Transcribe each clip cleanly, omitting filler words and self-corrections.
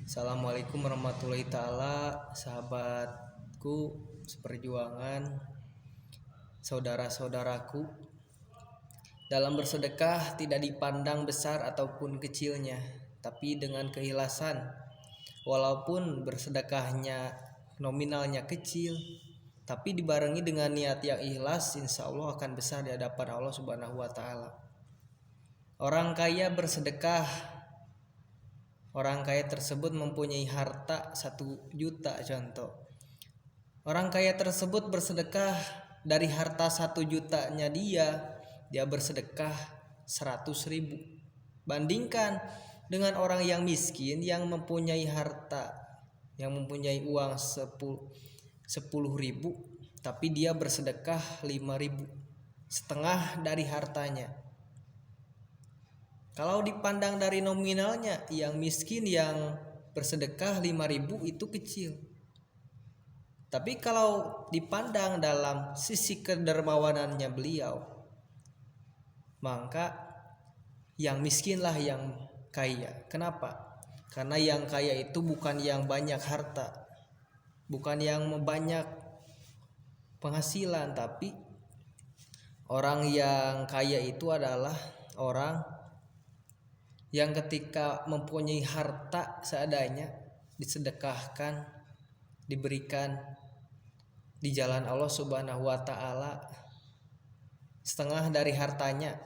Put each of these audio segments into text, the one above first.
Assalamualaikum warahmatullahi ta'ala, sahabatku seperjuangan, saudara-saudaraku. Dalam bersedekah tidak dipandang besar ataupun kecilnya, tapi dengan keikhlasan. Walaupun bersedekahnya nominalnya kecil, tapi dibarengi dengan niat yang ikhlas, insya Allah akan besar di hadapan Allah Subhanahu wa Ta'ala. Orang kaya bersedekah. Orang kaya tersebut mempunyai harta 1 juta contoh. Orang kaya tersebut bersedekah dari harta 1 jutanya dia bersedekah 100.000. Bandingkan dengan orang yang miskin yang mempunyai harta, yang mempunyai uang 10.000, tapi dia bersedekah 5.000, setengah dari hartanya. Kalau dipandang dari nominalnya, yang miskin yang bersedekah 5.000 itu kecil. Tapi kalau dipandang dalam sisi kedermawanannya beliau, maka yang miskinlah yang kaya. Kenapa? Karena yang kaya itu bukan yang banyak harta, bukan yang banyak penghasilan, tapi orang yang kaya itu adalah orang yang ketika mempunyai harta seadanya disedekahkan, diberikan di jalan Allah Subhanahu wa Ta'ala setengah dari hartanya,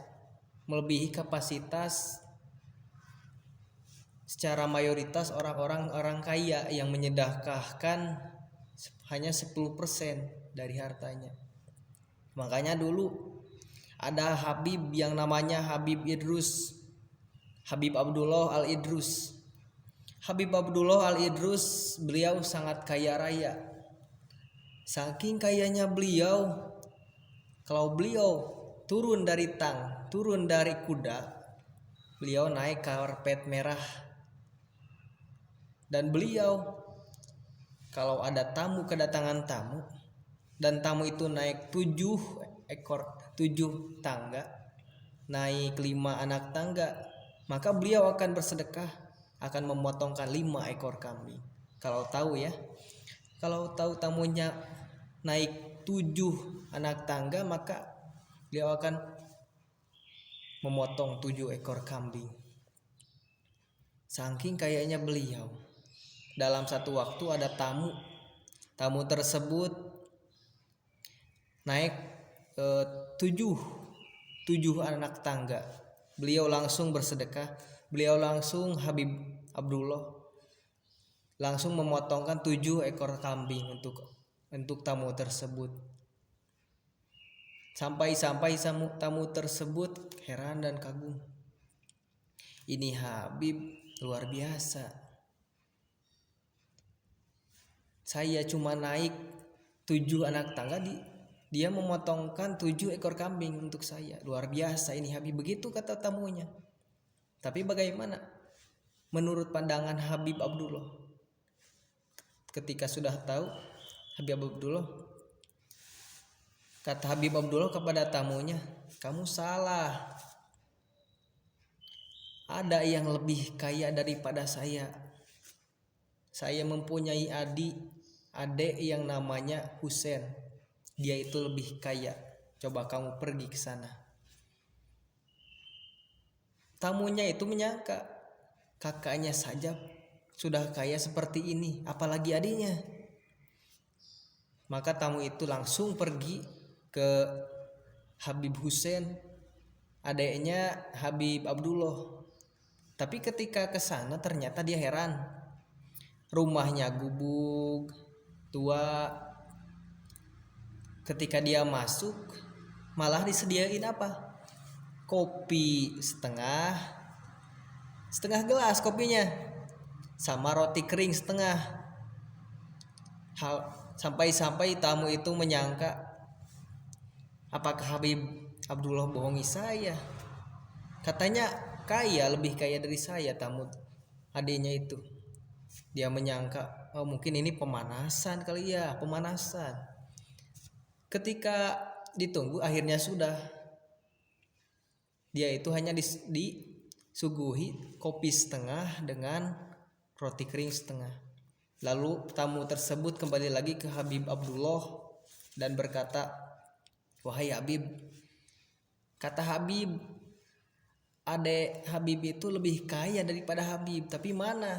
melebihi kapasitas secara mayoritas orang kaya yang menyedekahkan hanya 10% dari hartanya. Makanya dulu ada Habib yang namanya Habib Abdullah Al-Idrus. Habib Abdullah Al-Idrus, beliau sangat kaya raya. Saking kayanya beliau, kalau beliau turun dari kuda, beliau naik karpet merah. Dan beliau kalau ada tamu, kedatangan tamu, dan tamu itu naik 7 tangga, naik 5 anak tangga, maka beliau akan bersedekah, akan memotongkan 5 ekor kambing. Kalau tahu tamunya naik 7 anak tangga, maka beliau akan memotong 7 ekor kambing. Saking kayaknya beliau, dalam satu waktu ada tamu tersebut naik 7 anak tangga. Beliau langsung bersedekah, Habib Abdullah langsung memotongkan 7 ekor kambing untuk tamu tersebut. Sampai tamu tersebut heran dan kagum. Ini Habib luar biasa. Saya cuma naik 7 anak tangga, dia memotongkan 7 ekor kambing untuk saya. Luar biasa ini Habib, begitu kata tamunya. Tapi bagaimana menurut pandangan Habib Abdullah? Ketika sudah tahu Habib Abdullah, kata Habib Abdullah kepada tamunya, kamu salah. Ada yang lebih kaya daripada saya. Saya mempunyai adik yang namanya Husain. Dia itu lebih kaya. Coba kamu pergi ke sana. Tamunya itu menyangka kakaknya saja sudah kaya seperti ini, apalagi adiknya. Maka tamu itu langsung pergi ke Habib Husain, adiknya Habib Abdullah. Tapi ketika ke sana ternyata dia heran. Rumahnya gubuk, tua. Ketika dia masuk, malah disediain apa? Kopi setengah gelas kopinya, sama roti kering setengah. Sampai tamu itu menyangka, apakah Habib Abdullah bohongi saya? Katanya kaya, lebih kaya dari saya tamu adiknya itu. Dia menyangka, oh mungkin ini pemanasan kali ya, pemanasan. Ketika ditunggu akhirnya sudah, dia itu hanya disuguhi kopi setengah dengan roti kering setengah. Lalu tamu tersebut kembali lagi ke Habib Abdullah dan berkata, "Wahai Habib," kata Habib, "adek Habib itu lebih kaya daripada Habib, tapi mana?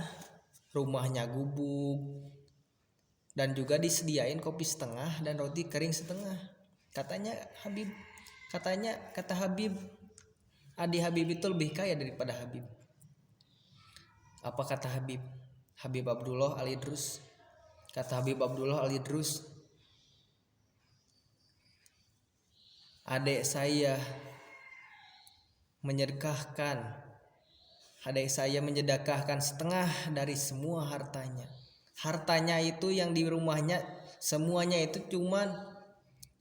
Rumahnya gubuk dan juga disediain kopi setengah dan roti kering setengah." Kata Habib, adik Habib itu lebih kaya daripada Habib. Apa kata Habib? Habib Abdullah Al-Idrus. Kata Habib Abdullah Al-Idrus, adik saya menyedekahkan setengah dari semua hartanya. Hartanya itu yang di rumahnya semuanya itu cuman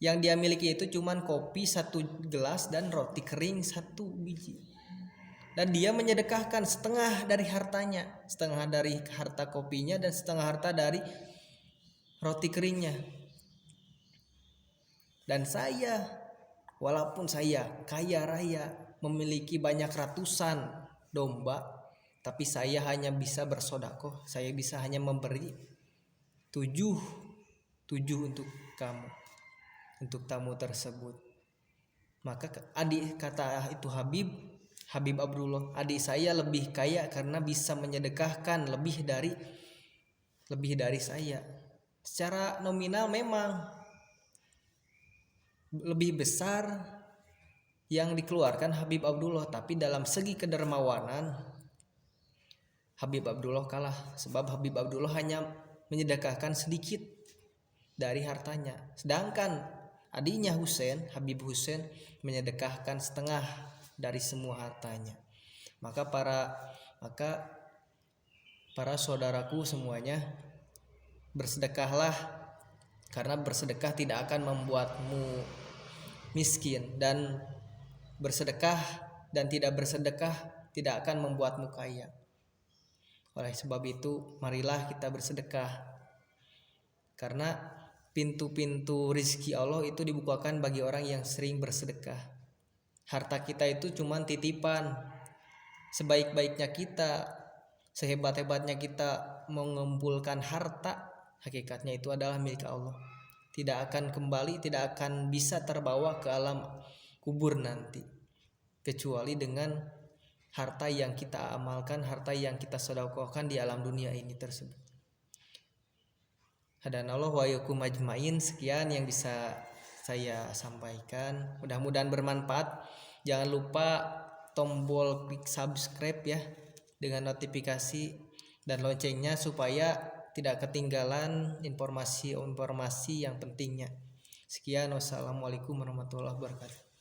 yang dia miliki itu cuman kopi 1 gelas dan roti kering 1 biji. Dan dia menyedekahkan setengah dari hartanya, setengah dari harta kopinya dan setengah harta dari roti keringnya. Dan saya, walaupun saya kaya raya, memiliki banyak ratusan domba, tapi saya hanya bisa bersedekah, saya bisa hanya memberi 7 untuk kamu, untuk tamu tersebut. Maka kata itu Habib Abdullah, adik saya lebih kaya karena bisa menyedekahkan lebih dari saya. Secara nominal memang lebih besar yang dikeluarkan Habib Abdullah, tapi dalam segi kedermawanan Habib Abdullah kalah, sebab Habib Abdullah hanya menyedekahkan sedikit dari hartanya, sedangkan adiknya Habib Husain menyedekahkan setengah dari semua hartanya. Maka para saudaraku semuanya, bersedekahlah, karena bersedekah tidak akan membuatmu miskin, dan bersedekah dan tidak bersedekah tidak akan membuatmu kaya. Oleh sebab itu, marilah kita bersedekah, karena pintu-pintu rezeki Allah itu dibukakan bagi orang yang sering bersedekah. Harta kita itu cuma titipan. Sebaik-baiknya kita, sehebat-hebatnya kita mengumpulkan harta, hakikatnya itu adalah milik Allah. Tidak akan kembali, tidak akan bisa terbawa ke alam kubur nanti, kecuali dengan harta yang kita amalkan, harta yang kita sedekahkan di alam dunia ini tersebut. Hadanallahu wa iyyakum ajmain. Sekian yang bisa saya sampaikan, mudah-mudahan bermanfaat. Jangan lupa tombol klik subscribe ya, dengan notifikasi dan loncengnya supaya tidak ketinggalan informasi yang pentingnya. Sekian, wassalamualaikum warahmatullahi wabarakatuh.